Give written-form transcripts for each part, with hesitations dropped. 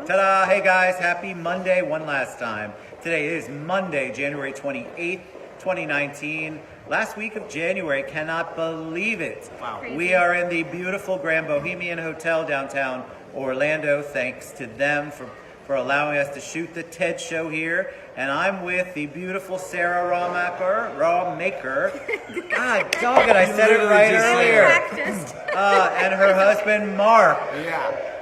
Ta-da! Hey guys, happy Monday one last time. Today is Monday, January 28th, 2019. Last week of January, cannot believe it. Wow. Crazy. We are in the beautiful Grand Bohemian Hotel downtown Orlando. Thanks to them for allowing us to shoot the TED show here. And I'm with the beautiful Sarah Raumaker. God dog it, I said it right earlier. Practiced. And her husband, Mark. Yeah.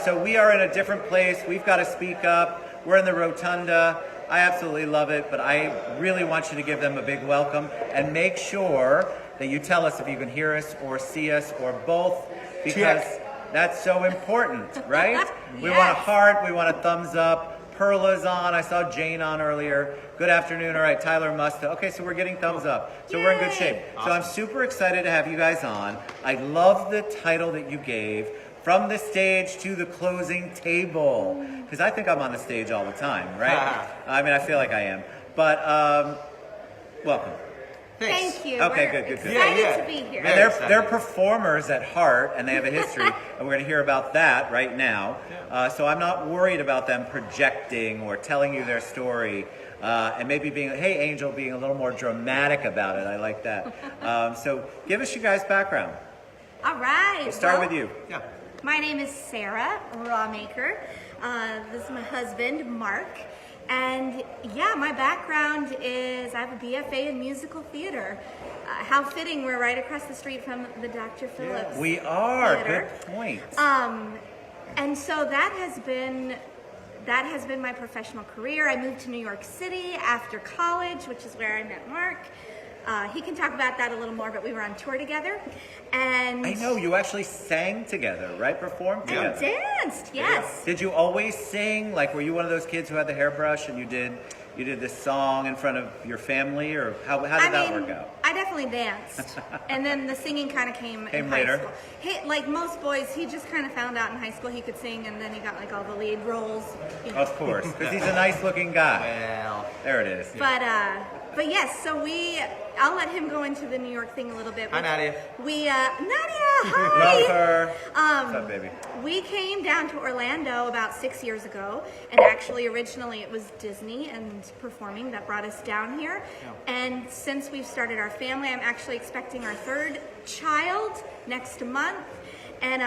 So we are in a different place. We've got to speak up. We're in the Rotunda. I absolutely love it, but I really want you to give them a big welcome and make sure that you tell us if you can hear us or see us or both, because that's so important, right? We want a heart. We want a thumbs up. Perla's on. I saw Jane on earlier. Good afternoon. All right, Tyler Musta. Okay, so we're getting thumbs up. So we're in good shape. Awesome. So I'm super excited to have you guys on. I love the title that you gave, From the Stage to the Closing Table, because I think I'm on the stage all the time, right? I mean, I feel like I am. But welcome. Thanks. Thank you. Okay, We're good. Excited to be here. And they're performers at heart, and they have a history, and we're going to hear about that right now. So I'm not worried about them projecting or telling you their story, and maybe being, hey, Angel, being a little more dramatic about it. I like that. So give us your guys' background. All right. We'll start well, with you. Yeah. My name is Sarah Raumaker. This is my husband, Mark. And yeah, my background is I have a BFA in musical theater. How fitting, we're right across the street from the Dr. Phillips. We are. Theater. Good point. And so that has been my professional career. I moved to New York City after college, which is where I met Mark. He can talk about that a little more, but we were on tour together. And I know, you actually sang together, right? Performed together. I danced, yes. Did you always sing? Like, were you one of those kids who had the hairbrush and you did this song in front of your family, or how did that work out? I definitely danced, and then the singing kind of came in later. high school. Hey, like most boys, he just kind of found out in high school he could sing, and then he got like all the lead roles. You know. Of course, because he's a nice-looking guy. Well, There it is. But yes, so I'll let him go into the New York thing a little bit. Hi, Nadia. Nadia, hi. Love her. What's up, baby? We came down to Orlando about 6 years ago, and actually originally it was Disney and performing that brought us down here. Yeah. And since we've started our family, I'm actually expecting our third child next month. And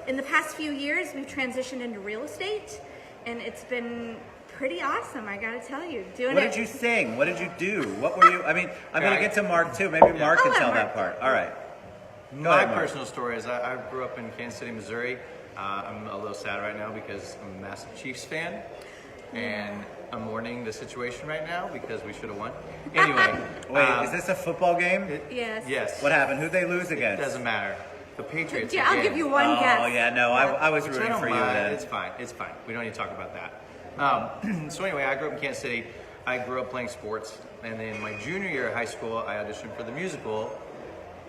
in the past few years, we've transitioned into real estate, and it's been pretty awesome, I gotta tell you. What did you sing? What did you do? What were you? I mean, I'm going to get to Mark too. Maybe Mark can tell that part. All right. Go my ahead, Mark. personal story is I grew up in Kansas City, Missouri. I'm a little sad right now because I'm a massive Chiefs fan, and I'm mourning the situation right now because we should have won. Anyway. Wait, is this a football game? Yes. Yes. What happened? Who'd they lose It against? doesn't matter. The Patriots. Yeah, I'll again. give you one guess. Oh, yeah, no, I was Which I rooting don't for you mind. then. It's fine. It's fine. We don't need to talk about that. So anyway, I grew up in Kansas City. I grew up playing sports, and then my junior year of high school, I auditioned for the musical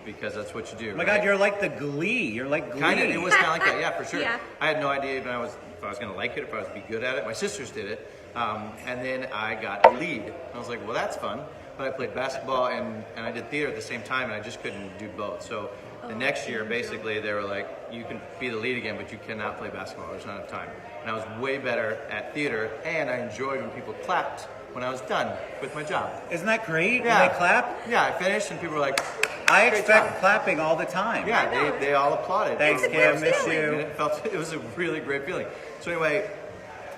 because that's what you do. Oh my God, you're like the Glee. You're like Glee. Kind of. It was kind of like that. Yeah, for sure. Yeah. I had no idea if I was going to like it, if I was be good at it. My sisters did it, and then I got a lead. I was like, well, that's fun. But I played basketball and I did theater at the same time, and I just couldn't do both. So the next year, basically, they were like, you can be the lead again, but you cannot play basketball. There's not enough time. And I was way better at theater, and I enjoyed when people clapped when I was done with my job. Isn't that great? Yeah. When they clap? Yeah, I finished, and people were like, I "Great expect job." clapping all the time. Yeah, they all applauded. Thanks, It's a Kim. great Miss feeling. you. It was a really great feeling. So anyway,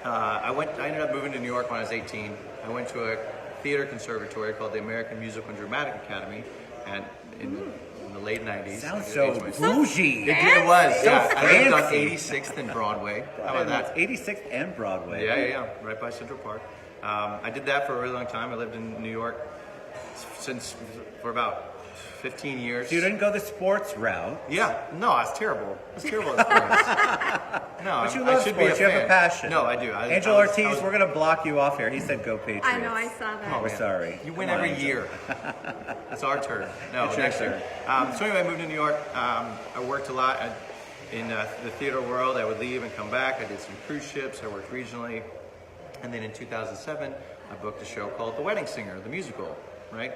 I ended up moving to New York when I was 18. I went to a theater conservatory called the American Musical and Dramatic Academy, and in the late 90s. Sounds I did so age myself. bougie. It was, So yeah. I lived on fancy. 86th and Broadway. How about that? 86th and Broadway. Yeah, right by Central Park. I did that for a really long time. I lived in New York for about 15 years. So you didn't go the sports route. Yeah, no, I was terrible. I was terrible at sports. No, But you I love should sports. be You have a passion. No, I do. Angel Ortiz, we're going to block you off here. He said go Patriots. I know, I saw that. We're sorry. You win Come on, every Angel. year. It's our turn. No, It's your next year. So anyway, I moved to New York. I worked a lot in the theater world. I would leave and come back. I did some cruise ships. I worked regionally. And then in 2007, I booked a show called The Wedding Singer, the musical, right?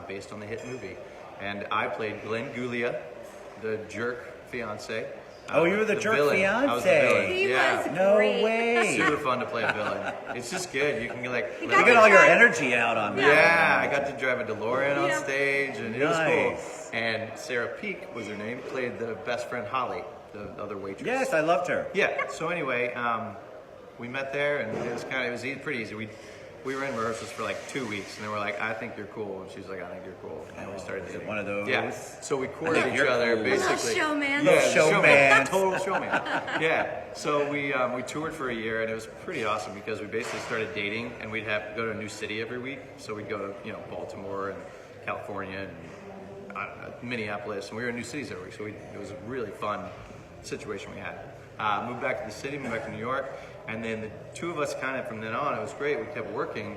Based on the hit movie. And I played Glenn Gulia, the jerk fiance. Oh, you were the jerk villain. fiance. I was the villain. He Yeah. was No great. way. Super fun to play a villain. It's just good. You can like. You You got get all your try- energy out on that. Yeah, I got to drive a DeLorean on Yeah. stage, and it was Nice. cool. And Sarah Peak was her name. Played the best friend Holly, the other waitress. Yes, I loved her. Yeah. So anyway, we met there, and it was pretty easy. We were in rehearsals for like 2 weeks, and they were like, "I think you're cool," and she's like, "I think you're cool," and we started dating. One of those. Yeah. So we courted think each you're other cool. basically. Little showman. Yeah, Little showman. total showman. Yeah. So we toured for a year, and it was pretty awesome because we basically started dating, and we'd have to go to a new city every week. So we'd go to Baltimore and California and Minneapolis, and we were in new cities every week. So it was a really fun situation we had. Moved back to the city, moved back to New York, and then the two of us kind of from then on, it was great. We kept working,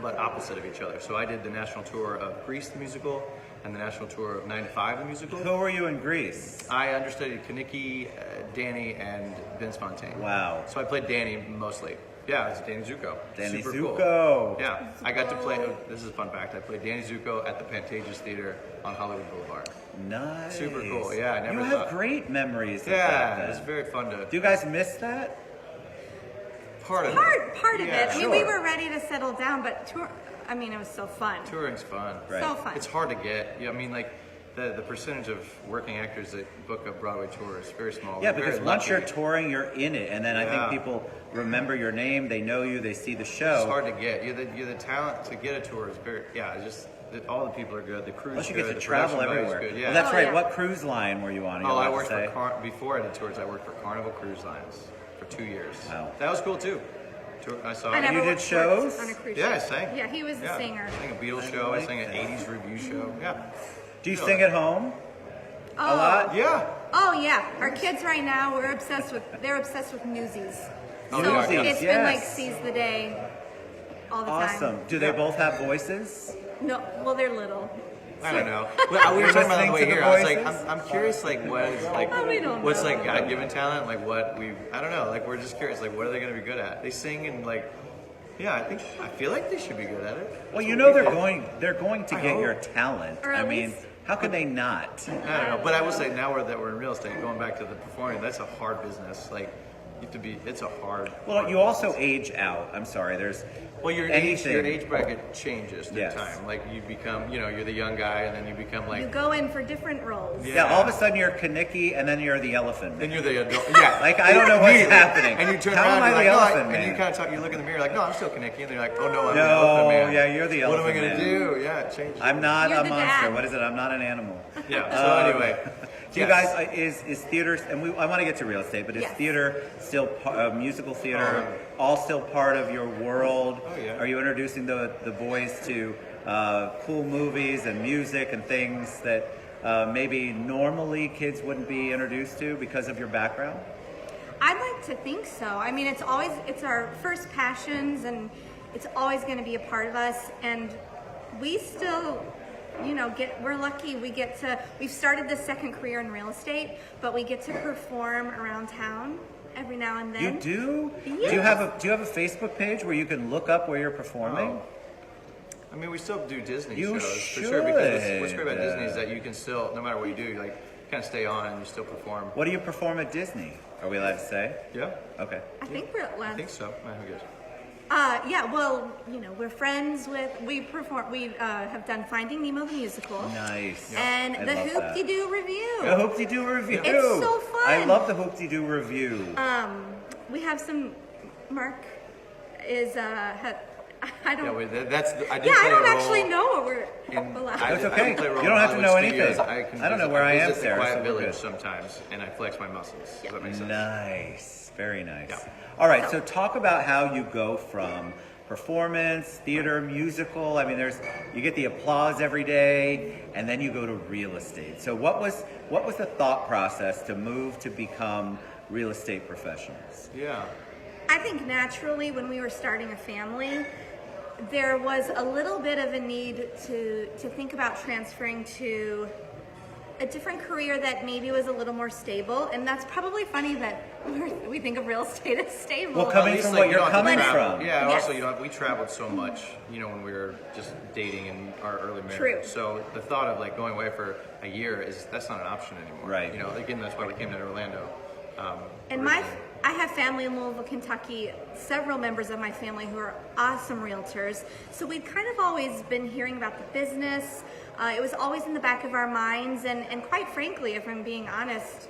but opposite of each other. So I did the national tour of Grease the musical and the national tour of 9 to 5 the musical. Who were you in Greece? I understudied Kanicki, Danny, and Vince Fontaine. Wow. So I played Danny mostly. Yeah, it was Danny Zuko. Danny Super Zuko. Cool. Yeah, I got to play, this is a fun fact, I played Danny Zuko at the Pantages Theater on Hollywood Boulevard. Nice. Super cool, yeah, I never You thought- have great memories of Yeah, that. it was very fun to, Do you guys miss that? part of Part of Yeah, it. I mean, we sure. were ready to settle down, but it was so fun. Touring's fun. Right. So fun. It's hard to get. Yeah, I mean, like the percentage of working actors that book a Broadway tour is very small. Yeah, We're because very once you're lucky. touring, you're in it, and then I Yeah. think people remember your name, they know you, they see the show. It's hard to get. You're the talent to get a tour is very. Yeah, it's just all the people are good. The crew's Plus, you good. get to the travel production value's everywhere. Good. Yeah. Well, that's Oh, right. yeah. What cruise line were you on? Are you I allowed to worked say? before I did tours. I worked for Carnival Cruise Lines for 2 years. Wow. That was cool too. I saw. I it. never you did worked shows? on a cruise Yeah, I ship. sang. Yeah, he was the singer. I sang a Beatles I show. like I sang an that. 80s review show. Yeah. Do you Yeah. sing at home? Oh. A lot? Yeah. Oh yeah, our kids right now they're obsessed with Newsies. Oh, So yeah, yeah. it's been like Yes. seize the day all the time. Awesome. Do they both have voices? No, well they're little. I don't know. Well, we were talking about it on the way Listening to here. the I was like, voices? I'm curious, like, what is like, Oh, we don't what's know. like God-given talent? Like, I don't know. Like, we're just curious. Like, what are they going to be good at? They sing and like, yeah, I feel like they should be good at it. Well, you know they're going to I get hope. your talent. Or I at mean, least- how could they not? I don't know, but I will say now that we're in real estate, going back to the performing, that's a hard business. Like, you have to be. It's a hard. Well, hard you also business. age out. I'm sorry. There's Well, your anything. age bracket changes through Yes. time. Like, you become, you're the young guy, and then you become like. You go in for different roles. Yeah. Yeah, all of a sudden you're Kanicki, and then you're the elephant. Then you're the adult. Yeah. Like, I don't know what's Immediately. happening. And you turn How around am I and the you're like, elephant and man? you kind of talk, you look in the mirror like, no, I'm still Kanicki. And they're like, oh no, I'm No, the elephant man. yeah, you're the What am I elephant going to man. do? Yeah, it changes. I'm not You're a the monster. dad. What is it? I'm not an animal. Yeah, so anyway. Do you yes. guys is theater? And I want to get to real estate, but is Yes. theater still musical theater all still part of your world? Oh, yeah. Are you introducing the boys to cool movies and music and things that maybe normally kids wouldn't be introduced to because of your background? I'd like to think so. I mean, it's our first passions, and it's always going to be a part of us. And we still, we're lucky. We've started the second career in real estate, but we get to perform around town every now and then. You do? Yes. Do you have a Facebook page where you can look up where you're performing? Oh. I mean, we still do Disney You shows for sure. Because what's should. great about Disney is that you can still, no matter what you do, like kind of stay on and you still perform. What do you perform at Disney? Are we allowed to say? Yeah, Okay. I think we're I think so. Who cares? yeah. Well, we're friends with. We have done Finding Nemo the musical. Nice. And I the love that. Hoop-de-Doo review. The Hoop-de-Doo review. It's so fun. I love the Hoop-de-Doo review. We have some. Mark is. I don't. Yeah, wait, that's. I did Yeah, I play don't a role actually know what we're in- allowed. That's I okay. play a role You don't in have to know Hollywood anything. Studios. I don't know where I am, visit Sarah, the Quiet so we're Village good. sometimes, and I flex my muscles. Does that make sense? Nice. Very nice. Yeah. All right, so talk about how you go from performance, theater, musical. I mean, you get the applause every day, and then you go to real estate. So what was the thought process to move to become real estate professionals? Yeah. I think naturally, when we were starting a family, there was a little bit of a need to think about transferring to a different career that maybe was a little more stable, and that's probably funny that we think of real estate as stable. Well, coming At least, from like, what you you're don't have to coming travel. from. Yeah, Yes. also, we traveled so much, when we were just dating in our early marriage. True. So the thought of like going away for a year that's not an option anymore. Right. Again, that's why we came to Orlando. And I have family in Louisville, Kentucky, several members of my family who are awesome realtors. So we'd kind of always been hearing about the business. It was always in the back of our minds. And quite frankly, if I'm being honest,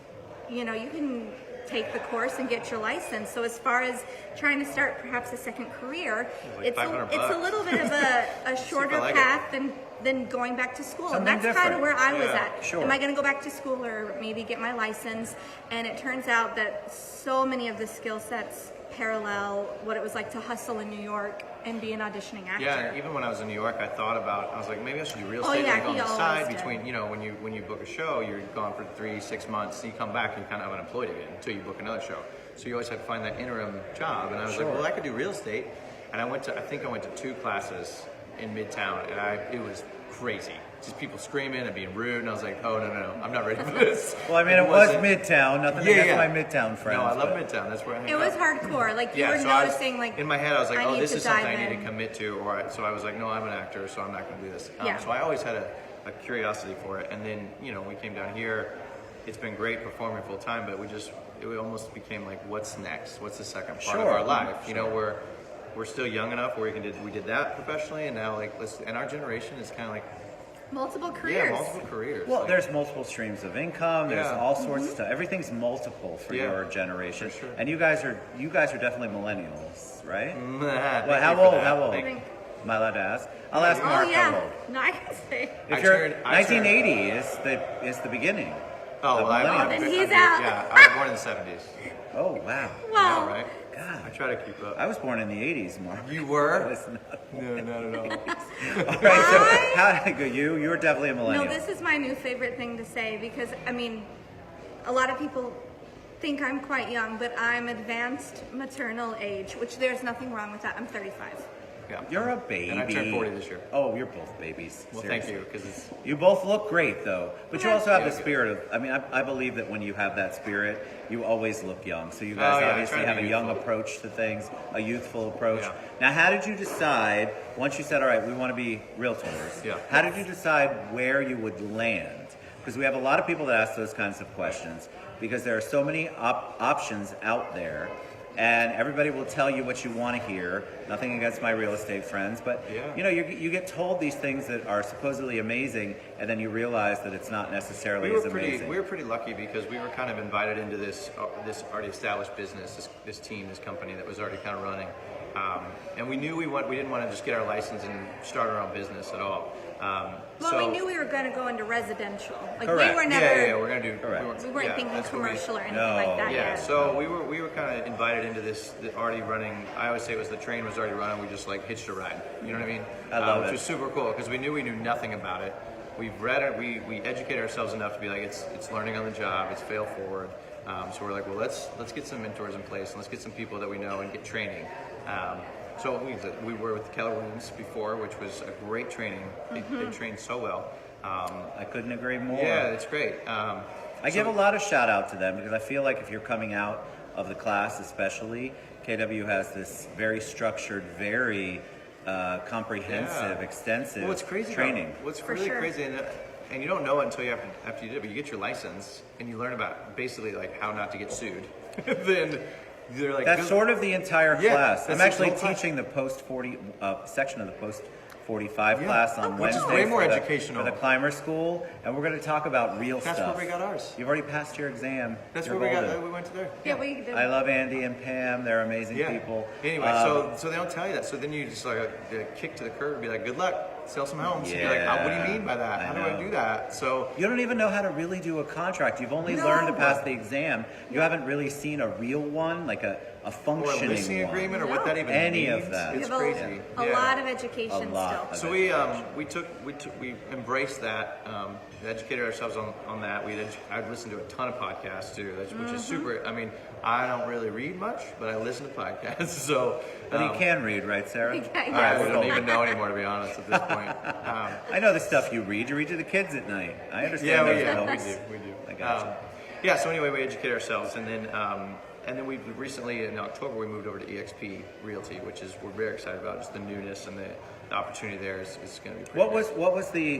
you can take the course and get your license. So as far as trying to start perhaps a second career, Like it's $500 a little bit of a shorter like path than going back to school. Something And that's kind of different. where I was Yeah, at. sure. Am I going to go back to school or maybe get my license? And it turns out that so many of the skill sets parallel what it was like to hustle in New York and be an auditioning actor. Yeah, and even when I was in New York, I was like, maybe I should do real Oh, estate yeah, like on he the always side did. between, when you book a show, you're gone for 3-6 months, and you come back and you're kind of unemployed again until you book another show. So you always have to find that interim job. And I was like, well, I could do real estate. And I think I went to 2 classes in Midtown, and it was crazy. Just people screaming and being rude, and I was like, oh, no, I'm not ready for this. Well, I mean, it was wasn't- Midtown. Nothing against my Midtown friends. No, I love but- Midtown. That's where I hang It was out. hardcore. Like you were so I was- noticing, like in my head, I was like, I oh, need this to is something I dive need in. to commit to. So I was like, no, I'm an actor, so I'm not going to do this. Yeah. So I always had a curiosity for it. And then, we came down here. It's been great performing full time, but it almost became like, what's next? What's the second part of Sure. our life? We're still young enough where we did that professionally, and now and our generation is kind of like, multiple careers. multiple careers. Well, Like, there's multiple streams of income. There's Yeah. all sorts of stuff. Everything's multiple for Yeah, your generation. for sure. And you guys are definitely millennials, right? thank Well, you how for old? that. How old? Thank you. Am I allowed to ask? I'll ask Oh Mark how yeah. old. No, I can say. If I you're turned- 1980 is the beginning. Oh, of well, millennials. then he's out. Yeah, I was born in the 70s. Oh wow. Well, right? God. I try to keep up. I was born in the 80s, Mark. You were? Listen. No, not at all. All right, so how did it go? You're definitely a millennial. no, this is my new favorite thing to say because a lot of people think I'm quite young, but I'm advanced maternal age, which there's nothing wrong with that. I'm 35. Yeah. You're a baby. And I turned 40 this year. Oh, you're both babies. Well, Seriously. thank you, because it's You both look great, though. But you also have the Yeah. spirit of. I believe that when you have that spirit, you always look young. So you guys Oh, yeah, I obviously try to have be a young youthful. approach to things, a youthful approach. Yeah. Now, how did you decide? Once you said, "All right, we want to be realtors," Yeah. how did you decide where you would land? Because we have a lot of people that ask those kinds of questions because there are so many options out there. And everybody will tell you what you want to hear. Nothing against my real estate friends, but Yeah. you get told these things that are supposedly amazing, and then you realize that it's not necessarily as amazing. we were pretty lucky because we were kind of invited into this already established business, this team, this company that was already kind of running, and we knew we didn't want to just get our license and start our own business at all. Well, we knew we were going to go into residential. Like Correct. we were never. Yeah, we're gonna do. Correct. We weren't yeah, thinking that's what we- commercial or anything No. like that Yeah, yet. so we were kind of invited into this already running. I always say it was the train was already running. We just like hitched a ride. You know what I mean? I love which it. was super cool because we knew nothing about it. We've read it. We educate ourselves enough to be like it's learning on the job. It's fail forward. So we're like, well, let's get some mentors in place and let's get some people that we know and get training. So we were with Keller Williams before, which was a great training. They trained so well. I couldn't agree more. Yeah, it's great. I give a lot of shout out to them because I feel like if you're coming out of the class, especially, KW has this very structured, very comprehensive, Yeah. extensive What's crazy training. What's For really sure. crazy, and you don't know it until you after you do it, but you get your license and you learn about basically like how not to get sued. Then they're like That's sort of the entire Yeah, class. that's I'm the actually whole class. teaching the post 40 section of the post 45 Yeah. class on Which is Wednesday way more for the- educational. for the climber school, and we're going to talk about real That's stuff. where we got ours. You've already passed your exam. That's You're where golden. we went to there. yeah, we did. I love Andy and Pam. They're amazing Yeah. people. Anyway, Um, so they don't tell you that. So then you just like kick to the curb and be like, "Good luck, sell some homes." And you're like, Yeah, "What do you mean by that? I How do know. I do that?" So you don't even know how to really do a contract. You've only No, learned to pass but- the exam. You haven't really seen a real one, like a or a functioning leasing one. agreement or what that even Any means. of that. We It's have crazy. a Yeah. lot of education A lot. still. So we embraced that, we educated ourselves on that. I'd listened to a ton of podcasts too, which is super. I mean, I don't really read much, but I listen to podcasts. So, But you can read, right, Sarah? Yeah. I don't even know anymore, to be honest, at this point. I know the stuff you read. You read to the kids at night. I understand. Yeah, those we helps. do. I gotcha. Yeah. So anyway, we educate ourselves, and then we recently in October we moved over to EXP Realty, which is we're very excited about. Just the newness and the opportunity there is going to be. Pretty What was the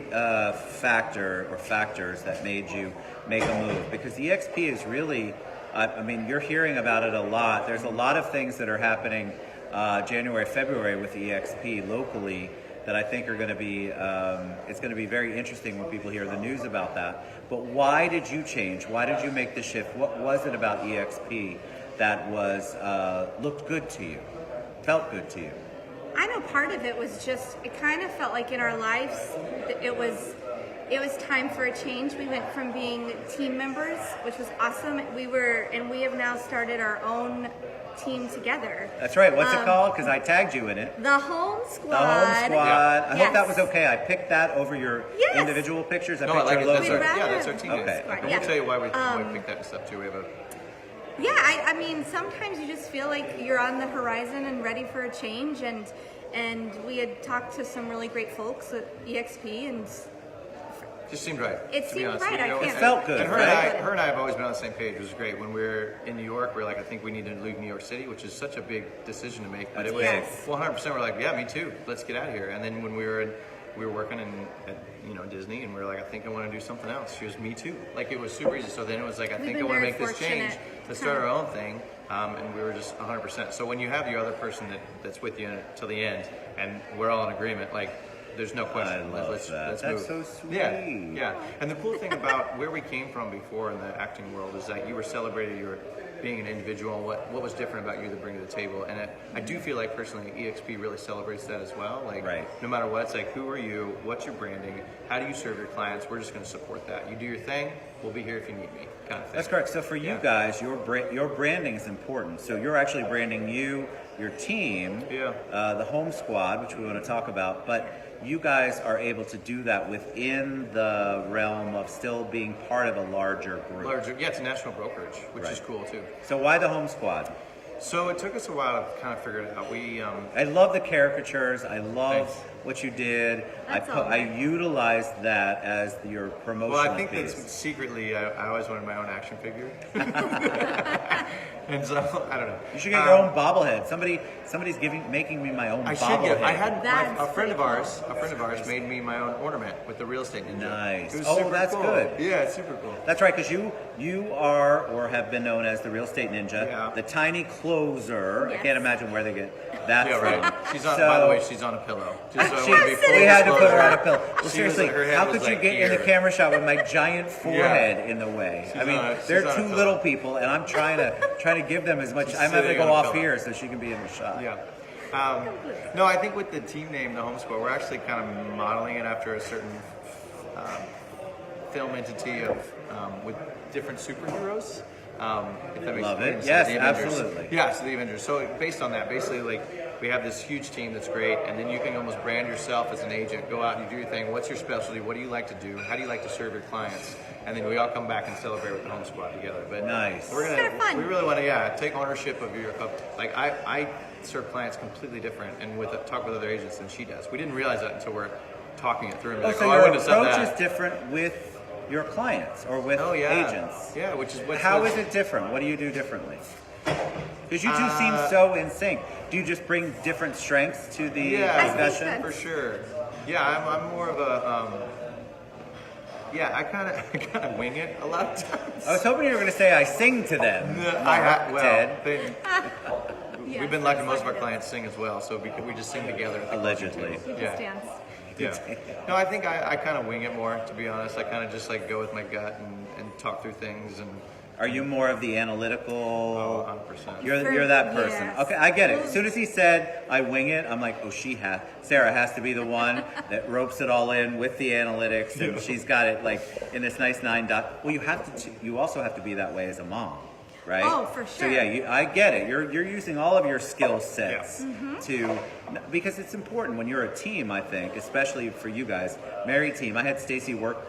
factor or factors that made you make a move? Because EXP is really, I mean, you're hearing about it a lot. There's a lot of things that are happening January, February with EXP locally that I think are going to be, it's going to be very interesting when people hear the news about that. But why did you change? Why did you make the shift? What was it about EXP that was looked good to you, felt good to you? I know part of it was just, it kind of felt like in our lives, it was time for a change. We went from being team members, which was awesome. We have now started our own team together. That's right. What's it called? Because I tagged you in it. The Home Squad. The Home Squad. I hope that Yes. was okay. I picked that over your Yes. individual pictures. I No, I picked like your it. logo. That's our team. Okay. And Yeah. we'll tell you why we picked that stuff too. We have a. Yeah, I mean, sometimes you just feel like you're on the horizon and ready for a change, and we had talked to some really great folks at EXP, and Just seemed right. It to be seemed honest. right, You I know, can't- It felt good, And her, right? her and I have always been on the same page. It was great. When we were in New York, we were like, I think we need to leave New York City, which is such a big decision to make. But That's it was big. 100%. We're like, yeah, me too. Let's get out of here. And then when we were working at Disney, and we were like, I think I want to do something else. She was, me too. Like, it was super easy. So then it was like, I We've think I been want to very make this change fortunate. to start our own thing. And we were just 100%. So when you have your other person that's with you till the end, and we're all in agreement, like, there's no question. I love Let's that. move. That's so sweet. Yeah. And the cool thing about where we came from before in the acting world is that you were celebrated your being an individual and what was different about you to bring to the table. And I do feel like personally EXP really celebrates that as well. Like, right. No matter what, it's like, who are you? What's your branding? How do you serve your clients? We're just going to support that. You do your thing. We'll be here if you need me, kind of thing. That's correct. So for you guys, your branding is important. So you're actually branding you, your team, the Home Squad, which we want to talk about. But you guys are able to do that within the realm of still being part of a larger group. Yeah, it's a national brokerage, which is cool too. So why the Home Squad? So it took us a while to kind of figure it out. I love the caricatures. I love Thanks. what you did. That's all I right. utilized that as your promotional Well, I think piece. that's secretly, I always wanted my own action figure. And so, I don't know. You should get your own bobblehead. Somebody's making me my own I bobblehead. should get. I had That's a friend of ours. pretty A friend of ours made me my own ornament with the real estate ninja. Nice. It was Oh, super that's cool. good. Yeah, it's super cool. That's right, because you are or have been known as the real estate ninja, Yeah. the tiny closer. I Yes. can't imagine where they get that Yeah, from. right. She's on. So- by the way, she's on a pillow. Just so I She- wanna be full we had to put her on a disclosure. pillow. Well, She seriously, was- her head how was could you like get in the here. camera shot with my giant forehead in the way? I She's mean, on a- they're she's on a two pillow. little people, and I'm trying to give them as much. She's I'm having to sitting go on a off pillow. here so she can be in the shot. Yeah. No, I think with the team name, the Home Squad, we're actually kind of modeling it after a certain film entity of with different superheroes. If that makes Love it. sense. Yes, The Avengers. absolutely. Yeah, so the Avengers. So based on that, basically, like, we have this huge team that's great, and then you can almost brand yourself as an agent. Go out and you do your thing. What's your specialty? What do you like to do? How do you like to serve your clients? And then we all come back and celebrate with the Home Squad together. But Nice. we're It's kinda fun. we really want to take ownership of your like I serve clients completely different and talk with other agents than she does. We didn't realize that until we're talking it through. And Oh, like, so I your wouldn't have said approach that. is different with your clients or with Oh yeah, agents. yeah. Which is what's How is it different? What do you do differently? Because you two seem so in sync. Do you just bring different strengths to the Yeah, discussion? for sure. Yeah, I'm more of a yeah. I kind of wing it a lot of times. I was hoping you were going to say I sing to them. Ted. We've been lucky. Most of our clients sing as well, so we just sing together. at the Allegedly. closing We table. just dance. Yeah. No, I think I kind of wing it more, to be honest. I kind of just like go with my gut and talk through things and. Are you more of the analytical? Oh, 100%. You're that person. Yes. Okay, I get it. As soon as he said I wing it, I'm like, oh, Sarah has to be the one that ropes it all in with the analytics, and she's got it like in this nice 9 dot. Well, you also have to be that way as a mom, right? Oh, for So sure. yeah, I get it. You're using all of your skill sets Mm-hmm. because it's important when you're a team. I think, especially for you guys, married team. I had Stacy work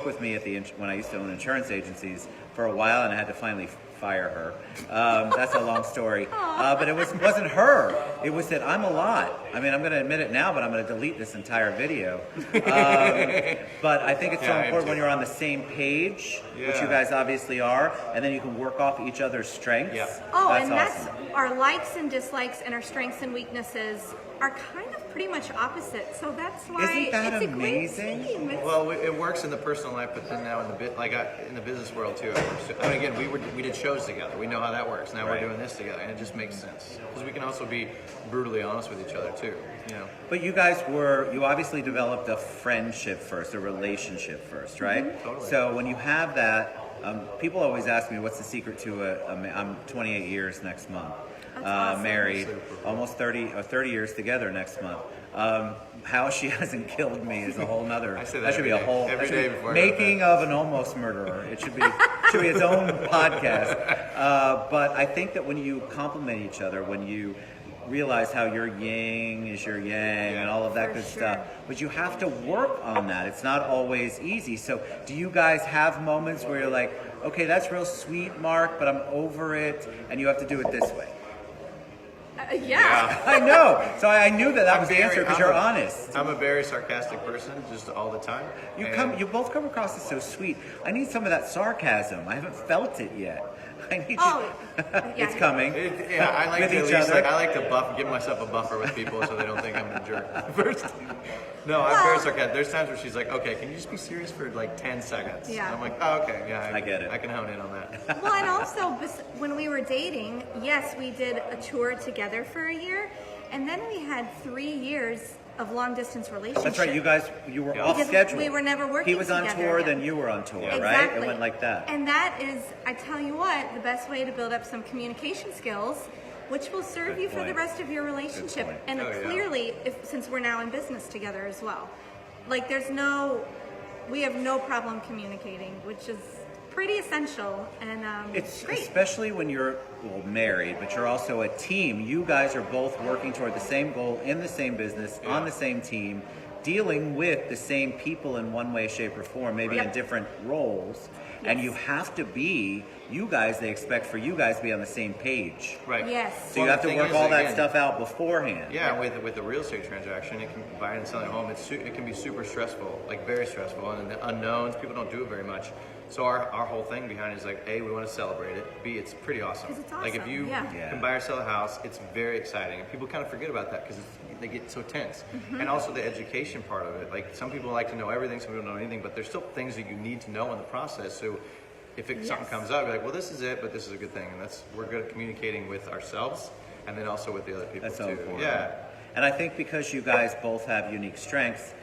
with me when I used to own insurance agencies for a while, and I had to finally fire her. That's a long story. But it wasn't her. It was that I'm a lot. I mean, I'm going to admit it now, but I'm going to delete this entire video. But I think it's so important when you're on the same page, which you guys obviously are, and then you can work off each other's strengths. Yeah. Oh, That's and awesome. that's our likes and dislikes and our strengths and weaknesses are kind of pretty much opposite. So that's why Isn't that it's amazing? a great team. Well, it works in the personal life, but then now in in the business world too. I mean, again, we did shows together. We know how that works. Now Right. we're doing this together, and it just makes sense because we can also be brutally honest with each other too. You know. But you obviously developed a friendship first, a relationship first, right? Totally. So when you have that, people always ask me, what's the secret to I'm 28 years next month. That's awesome. Married, Super cool. almost 30 years together next month. How she hasn't killed me is a whole nother. I say that should be every a day. whole Every that should day be before I go to making of an almost murderer. It should be its own podcast. But I think that when you compliment each other, when you realize how your yin is your yang and all of that For good sure. stuff, but you have to work on that. It's not always easy. So do you guys have moments where you're like, okay, that's real sweet, Mark, but I'm over it, and you have to do it this way? Yeah. I know. So I knew that I'm was the very- answer because I'm you're a- honest. I'm a very sarcastic person, just all the time. You both come across as so sweet. I need some of that sarcasm. I haven't felt it yet. I need Oh, yeah. yeah. It's coming. I like With to at each least, other. I like to give myself a buffer with people so they don't think I'm a jerk. First, no, I'm very sarcastic. There's times where she's like, "Okay, can you just be serious for like 10 seconds?" Yeah. And I'm like, "Oh, okay, yeah, I get it. I can hone in on that." Well, and also when we were dating, yes, we did a tour together for a year, and then we had 3 years of long distance relationship. That's right. You were off Because schedule. we were never working He was on together, tour, yeah. then you were on tour, right? Exactly. It went like that. And that is, I tell you what, the best way to build up some communication skills, which will serve Good you for the point. rest of your relationship. point. And Oh, yeah. clearly, since we're now in business together as well, like we have no problem communicating, which is pretty essential. And It's great. especially when you're married, but you're also a team. You guys are both working toward the same goal in the same business on the same team, dealing with the same people in one way, shape, or form, maybe in Yep. different roles. And you have to be, they expect for you guys to be on the same page. Right. Yes. So you Well, have the to thing work is, all that again, stuff out beforehand. Yeah, with a real estate transaction, it can buying and selling a home. It can be super stressful, like very stressful, and the unknowns. People don't do it very much. So our whole thing behind it is like, A, we want to celebrate it. B, it's pretty awesome. 'Cause it's Like if awesome, you yeah. can buy or sell a house, it's very exciting, and people kind of forget about that because they get so tense. And also the education part of it. Like some people like to know everything, some people don't know anything, but there's still things that you need to know in the process. So if something Yes. comes up, you're like, well, this is it, but this is a good thing, and we're good at communicating with ourselves, and then also with the other people That's so too. important. Yeah. And I think because you guys both have unique strengths,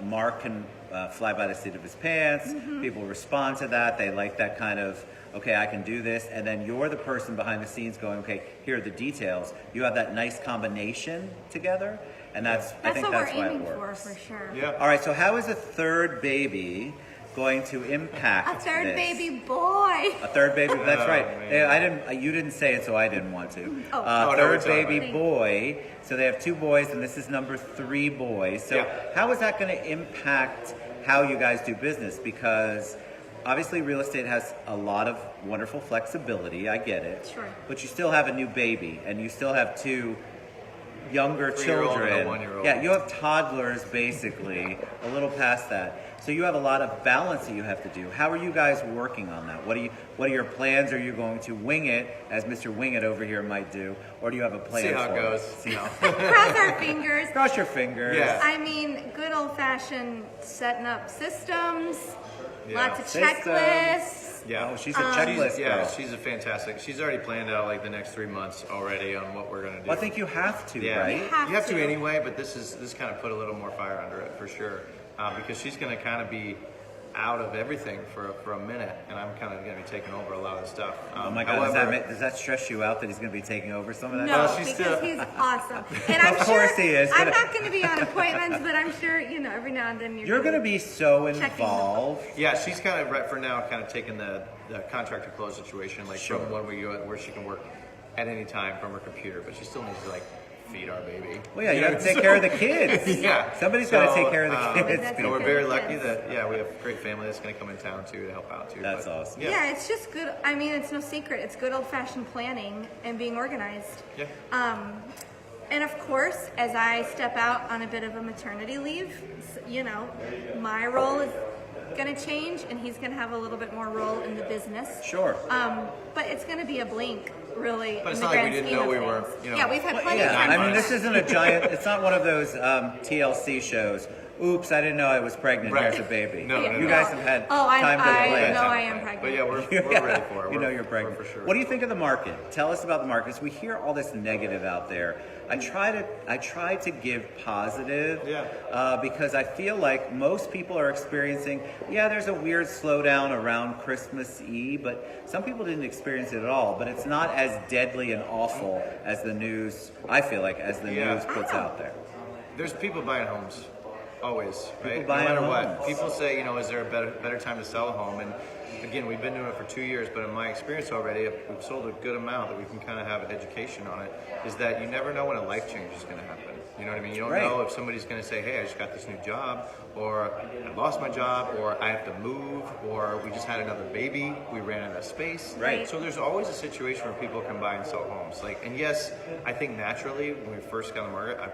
Mark can fly by the seat of his pants. People respond to that. They like that kind of, okay, I can do this. And then you're the person behind the scenes going, okay, here are the details. You have that nice combination together. And I think what that's we're why it aiming for works. sure. Yeah. All right, so how is a third baby going to impact A third this? baby boy. A third baby. That's Oh, right. man. You didn't say it, so I didn't want to. Oh. Oh, no, Third it's all right. baby boy. So they have 2 boys, and this is number 3 boy. So Yeah. how is that going to impact how you guys do business? Because obviously real estate has a lot of wonderful flexibility. I get it. Sure. But you still have a new baby, and you still have 2 younger 3-year-old and a children. 1-year-old. Yeah, you have toddlers basically, a little past that. So you have a lot of balance that you have to do. How are you guys working on that? What are your plans? Are you going to wing it, as Mr. Wing It over here might do, or do you have a plan? See how for it goes. See how. Cross our fingers. Cross your fingers. Yeah. I mean, good old fashioned setting up systems, Yeah. lots of Systems. checklists. Yeah. Oh, she's a checklist girl. She's a fantastic. She's already planned out like the next 3 months already on what we're gonna do. Well, I think you have to, Yeah, right? You have to to. anyway, but this kind of put a little more fire under it for sure, because she's going to kind of be out of everything for a minute, and I'm kind of going to be taking over a lot of the stuff. Oh my God, does that stress you out that he's going to be taking over some of that? No, Well, she's because still- he's awesome. And I'm Of course sure he is. I'm not going to be on appointments, but I'm sure, every now and then You're going to be so Checking the involved. Yeah, she's kind of right for now, kind of taking the contract to close situation, like Sure. from one where she can work at any time from her computer, but she still needs to like feed our baby. Well, yeah, you have to take care of the kids. Yeah. Somebody's got to take care of the kids. That's So we're good. very lucky that we have a great family that's going to come in town too to help out too. That's awesome. Yeah, it's just good. I mean, it's no secret. It's good old-fashioned planning and being organized. Yeah. And of course, as I step out on a bit of a maternity leave, my role is going to change, and he's going to have a little bit more role in the business. Sure. But it's going to be a blink, really. But it's in the not like grand we didn't scheme know of we were, things. Yeah, we've had plenty Yeah, of time. I mean, to this isn't a giant. It's not one of those TLC shows. Oops, I didn't know I was pregnant. Right. Here's a baby. No, you guys have had time to I plan. know I am pregnant. But yeah, we're ready for it. You know you're pregnant. We're for sure. What do you think of the market? Tell us about the markets. We hear all this negative out there. I try to give positive because I feel like most people are experiencing, there's a weird slowdown around Christmas Eve, but some people didn't experience it at all. But it's not as deadly and awful as the news, I feel like, as the news puts out there. There's people buying homes. Always, right? People buying no matter homes. what. People say, is there a better time to sell a home? And again, we've been doing it for 2 years, but in my experience already, we've sold a good amount that we can kind of have an education on it, is that you never know when a life change is going to happen. You know what I mean? You don't know if somebody's going to say, hey, I just got this new job, or I lost my job, or I have to move, or we just had another baby, we ran out of space. Right. So there's always a situation where people can buy and sell homes. And yes, I think naturally, when we first got on the market,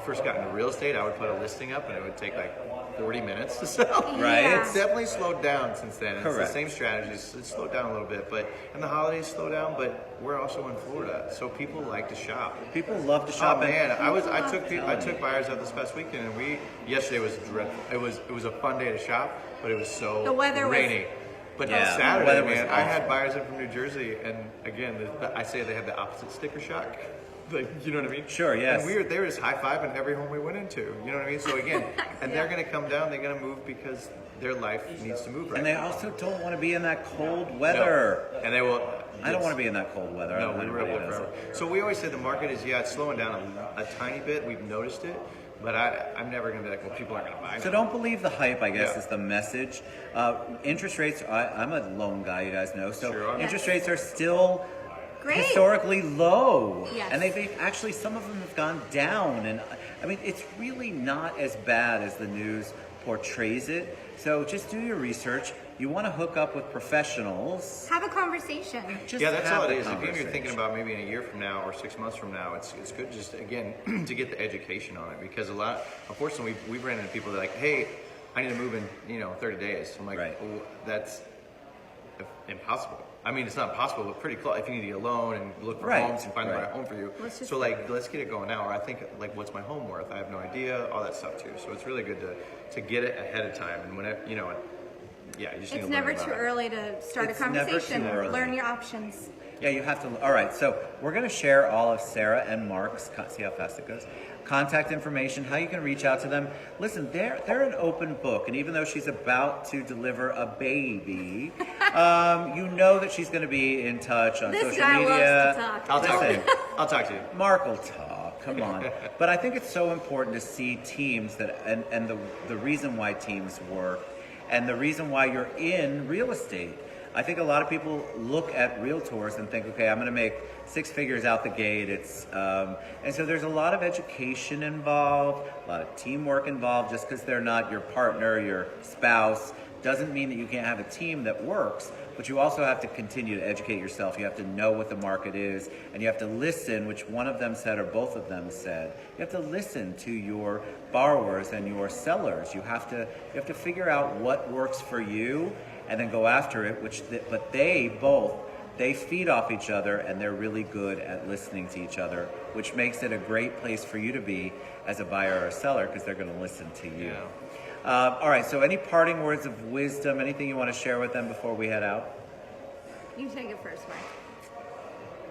first got into real estate, I would put a listing up and it would take like 40 minutes to sell. Right. Yeah. It's definitely slowed down since then. It's Correct. the same strategies. It's slowed down a little bit, and the holidays slow down, but we're also in Florida, so people like to shop. People love to shop. Oh man, I took buyers out this past weekend, and yesterday was dreadful. It was a fun day to shop, but it was so The weather was- rainy. But Yeah, the Saturday, weather was man, I had awful. buyers in from New Jersey, and again, I say they had the opposite sticker shock. You know what I mean? Sure, yes. And they were just high-fiving every home we went into. You know what I mean? So again, and they're going to come down, they're going to move because their life needs to move right And they now. also don't want to be in that cold weather. No. And they will. I don't want to be in that cold weather. I No, don't know we were up anybody there does. forever. So we always say the market is, it's slowing down a tiny bit. We've noticed it. But I'm never going to be like, well, people aren't going to buy it. So don't believe the hype, I guess, Yeah. is the message. Interest rates, I'm a loan guy, you guys know. So Sure are. interest rates are still Great. historically low. Yes. And they've actually, some of them have gone down. And I mean, it's really not as bad as the news portrays it. So just do your research. You want to hook up with professionals. Have a conversation. Just Yeah, that's have all it the is. If you're conversation. thinking about maybe in a year from now or 6 months from now, it's good just, again, to get the education on it. Because unfortunately, we've ran into people that are like, hey, I need to move in, 30 days. I'm like, Right. well, that's impossible. I mean, it's not possible, but pretty close. If you need to get a loan and look for Right, homes and find the right. right home for you. Let's just- So let's get it going now. Or I think, what's my home worth? I have no idea, all that stuff too. So it's really good to get it ahead of time. And whenever, you just need It's to never learn about too it. early to start It's a never conversation. too early. Learn your options. Yeah, you have to. All right, so we're going to share all of Sarah and Mark's, see how fast it goes, contact information, how you can reach out to them. Listen, they're an open book, and even though she's about to deliver a baby, you know that she's going to be in touch on This social guy media. loves to talk. I'll talk to you. Listen, I'll talk to you. Mark will talk. Come on. But I think it's so important to see teams and the reason why teams work and the reason why you're in real estate. I think a lot of people look at realtors and think, okay, I'm going to make 6 figures out the gate. And so there's a lot of education involved, a lot of teamwork involved. Just because they're not your partner, your spouse, doesn't mean that you can't have a team that works. But you also have to continue to educate yourself. You have to know what the market is, and you have to listen, which one of them said or both of them said. You have to listen to your borrowers and your sellers. You have to figure out what works for you, and then go after it. But they feed off each other, and they're really good at listening to each other, which makes it a great place for you to be as a buyer or a seller, because they're going to listen to you. Yeah. All right, so any parting words of wisdom, anything you want to share with them before we head out? You take it first, Mike.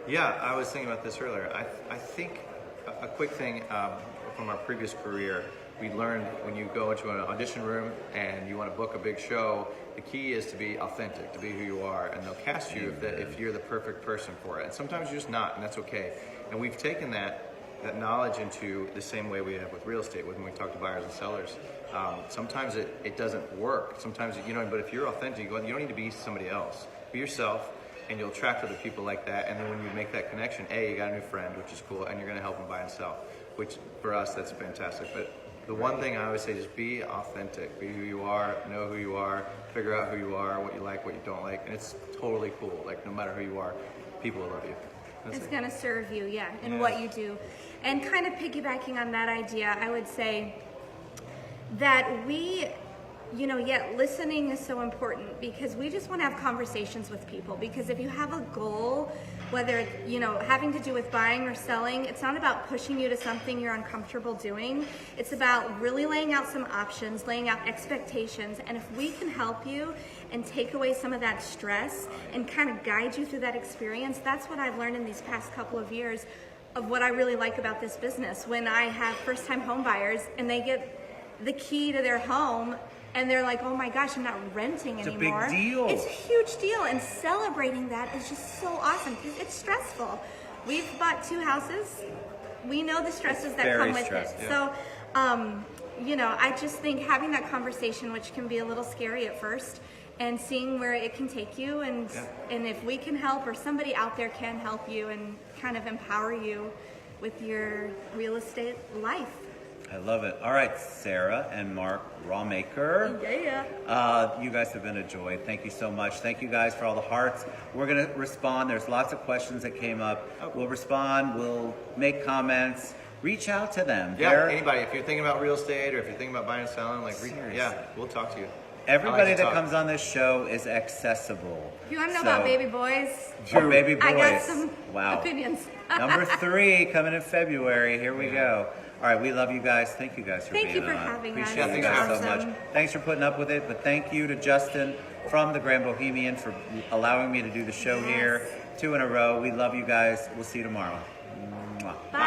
Yeah, I was thinking about this earlier. I think a quick thing from our previous career, we learned when you go into an audition room and you want to book a big show, the key is to be authentic, to be who you are, and they'll cast you if you're the perfect person for it. And sometimes you're just not, and that's okay. And we've taken that knowledge into the same way we have with real estate, when we talk to buyers and sellers. Sometimes it doesn't work. Sometimes, but if you're authentic, you don't need to be somebody else. Be yourself. and you'll attract other people like that. And then when you make that connection, you got a new friend, which is cool, and you're going to help them buy and sell, which for us, that's fantastic. But the one thing I always say is be authentic, be who you are, know who you are, figure out who you are, what you like, what you don't like, and it's totally cool. Like, no matter who you are, people will love you. It's going to serve you, in what you do. And kind of piggybacking on that idea, I would say that listening is so important, because we just want to have conversations with people. Because if you have a goal, whether it's, having to do with buying or selling, it's not about pushing you to something you're uncomfortable doing. It's about really laying out some options, laying out expectations. And if we can help you and take away some of that stress and kind of guide you through that experience, that's what I've learned in these past couple of years of what I really like about this business. When I have first-time home buyers and they get the key to their home and they're like, oh my gosh, I'm not renting anymore. It's a big deal. It's a huge deal, and celebrating that is just so awesome, because it's stressful. We've bought 2 houses. We know the stresses that come with it. Yeah. So, I just think having that conversation, which can be a little scary at first, and seeing where it can take you, and if we can help, or somebody out there can help you and kind of empower you with your real estate life. I love it. All right, Sarah and Mark Raumaker. You guys have been a joy. Thank you so much. Thank you guys for all the hearts. We're going to respond. There's lots of questions that came up. We'll respond. We'll make comments. Reach out to them. Anybody. If you're thinking about real estate, or if you're thinking about buying and selling, we'll talk to you. Everybody that comes on this show is accessible. If you want to know about baby boys, baby boys. I got some opinions. Number 3 coming in February. Here we go. All right, we love you guys. Thank you guys for being on. Thank you for having us. Appreciate you guys so much. Thanks for putting up with it. But thank you to Justin from the Grand Bohemian for allowing me to do the show here 2 in a row. We love you guys. We'll see you tomorrow. Mwah. Bye.